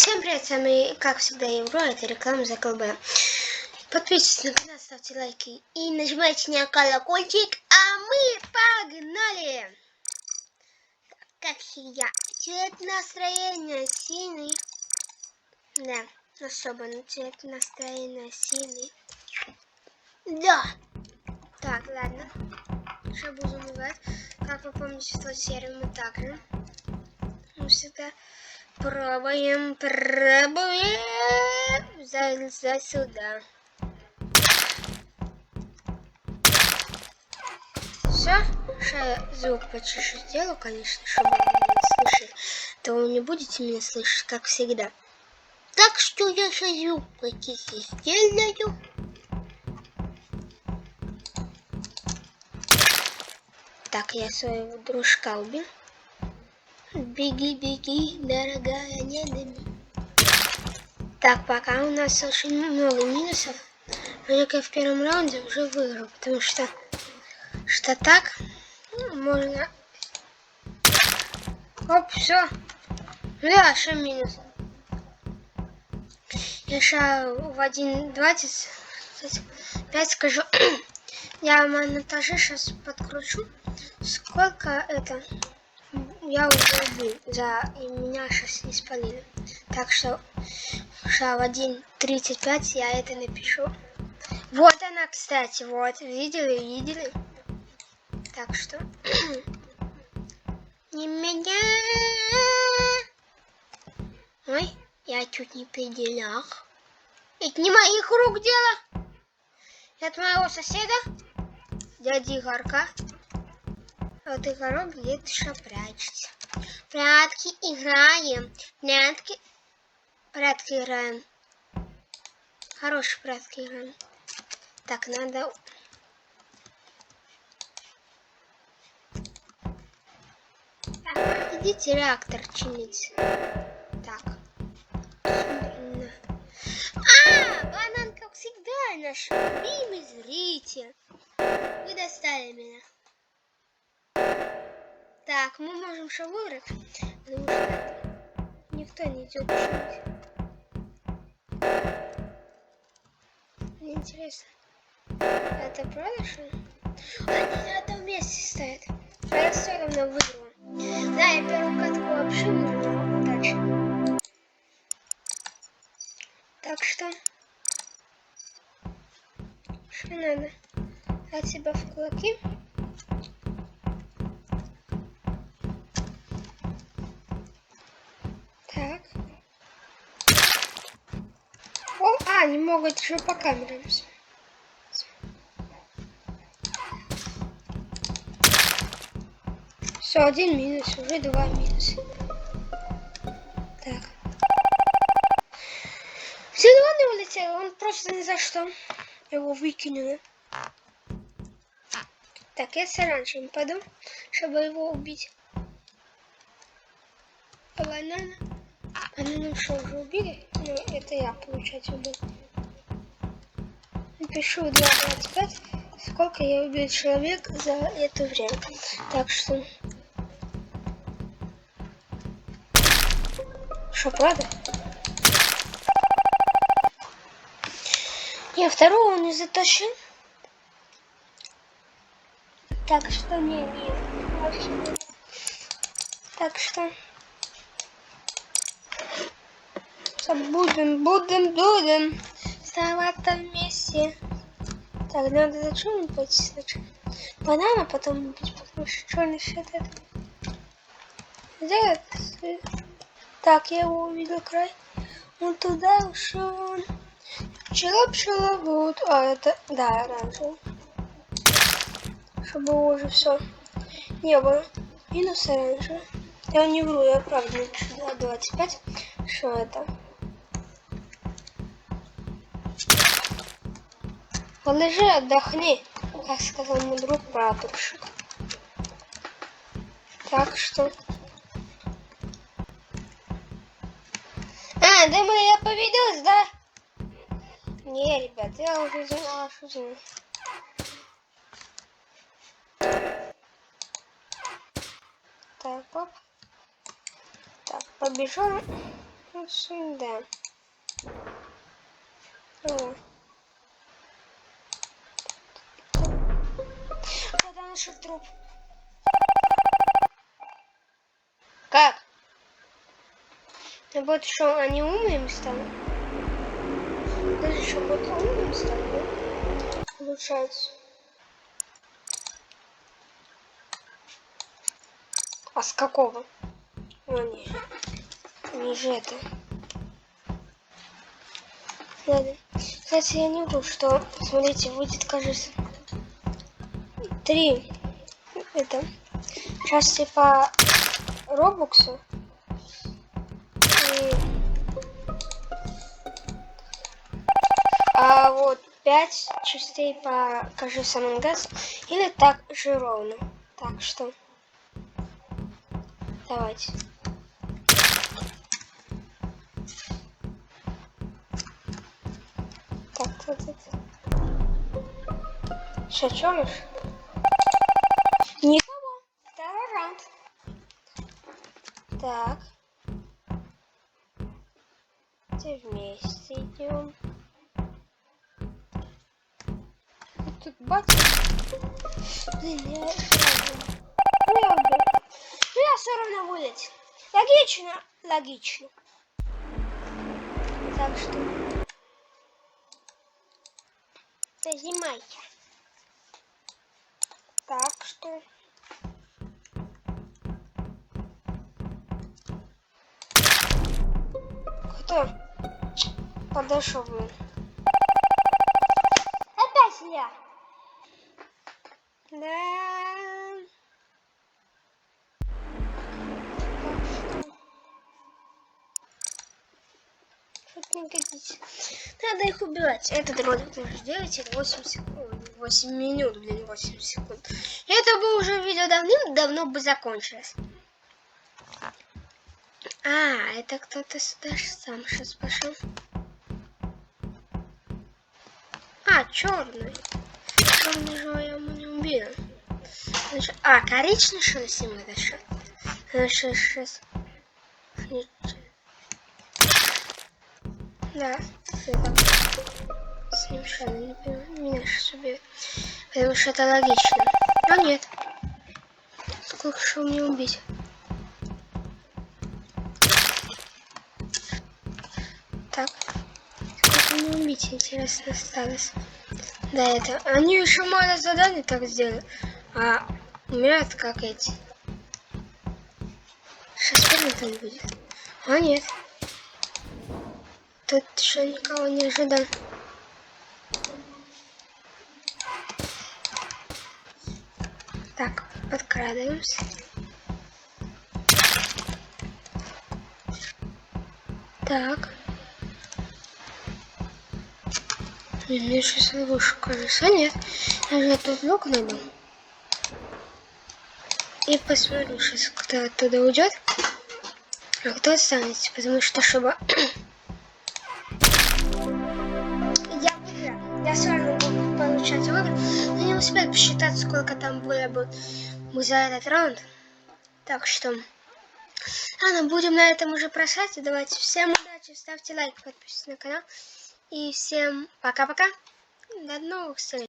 Всем привет, с вами, как всегда, Евро, это реклама за КЛБ. Подписывайтесь на канал, ставьте лайки и нажимайте на колокольчик, а мы погнали! Как всегда, цвет настроения синий. Да, особо цвет настроения синий. Да. Так, ладно. Что буду называть? Как вы помните, в той серии мы также. Мы всегда пробуем залезать сюда. Все, что я звук потише сделаю, конечно, чтобы вы меня слышали, то вы не будете меня слышать, как всегда. Так что я сейчас звук потише сделаю. Так, я своего дружка убил. Беги, беги, дорогая, не дыми. Так, пока у нас очень много минусов. Но я в первом раунде уже выиграл, потому что так можно... Оп, все. Да, 6 минусов. Я сейчас в 1.25 скажу. Я монтаже сейчас подкручу. Сколько это я уже убил. И меня сейчас не спалили. Так что в 1.35 я это напишу. Вот она, кстати, вот. Видели? Так что... Не меня. Ой, я чуть не при делах. Это не моих рук дело. Это моего соседа, дяди Игорька. Вот Игорек где-то еще прячется. Прятки играем. Прятки играем. Хорошие прятки играем. Так, надо... Так, идите реактор чинить. Так. Банан, как всегда, наш любимый зритель. Вы достали меня. Так, мы можем еще выиграть, потому что никто не идет чинить. Мне интересно, это правда, что они на одном месте стоят? А я все равно выиграла. Да, я первую катку вообще выиграла удачно. Так что надо от себя в кулаки. Так. Они могут еще по камерам. Все, 1 минус, уже 2 минуса. Так. Все, он не улетел, он просто ни за что. Его выкинули. Так, я с оранжевым пойду, чтобы его убить. Банана. Банана что, уже убили? Ну, это я, получается, убил. Напишу 2.25, сколько я убил человек за это время. Так что... Что, правда? Я второго не затащил. Так что не. Так что будем вставать вместе. Так, надо за черным пойти сначала. Банана потом убить, потому что черный свет это. Так, я его увидел край. Он туда ушел. Пчела-пчеловод. Это, да, оранжевый. Чтобы уже все не было. Минус оранжевый. Я не вру, я правда напишу 2.25. Что это? Полежи, отдохни, как сказал мой друг прапорщик. Так что... думаю, я поведусь, да? Не, ребят, я уже знала, что знаю. Так, оп. Так, побежал. сюда. О. Это наш труп. Как? Ну вот что, они умными стали? Даже что, вот умными стали, да? Получается. А с какого? О, нет. Не же это. Ладно. Кстати, я не вру, что, смотрите, будет, кажется, 3 это части по Робоксу. А вот 5 частей по, кажется, Among Us. Или так же ровно. Так что давайте. Так. Шачёныш? Никого. Второй раунд. Так. Теперь вместе идем. Тут батя. Блин, я все равно вылетел. Логично. Так что зажимайся. Так что кто подошел, блин? Опять я. Да. Что-то не годится. Надо их убивать. Этот ролик нужно сделать. Это 8 секунд. 8 минут, блин, 8 секунд. Это бы уже видео давным-давно бы закончилось. А, это кто-то сюда сам сейчас пошел. А, черный. Черный же я ему не убила. Значит, коричневый что ли с ним это что? Значит, сейчас. Да, это. С ним что не понимаю. Меня сейчас убьют. Потому что это логично. Но нет. Сколько же мне убить? Так. Сколько мне убить, интересно, осталось. Да, это. Они еще мало заданий так сделали. А умирают как эти. Сейчас там будет. А нет. Тут еще никого не ожидал. Так, подкрадываемся. Так. Мне сейчас ловушку кажется. Нет. Я же тут лук найду. И посмотрю сейчас, кто оттуда уйдет. А кто останется. Потому что, чтобы... Я все равно буду получать выигрыш. Но не успею посчитать, сколько там было бы за этот раунд. Так что... Ладно, будем на этом уже прощаться. Давайте всем удачи, ставьте лайк, подписывайтесь на канал. И всем пока-пока. До новых встреч.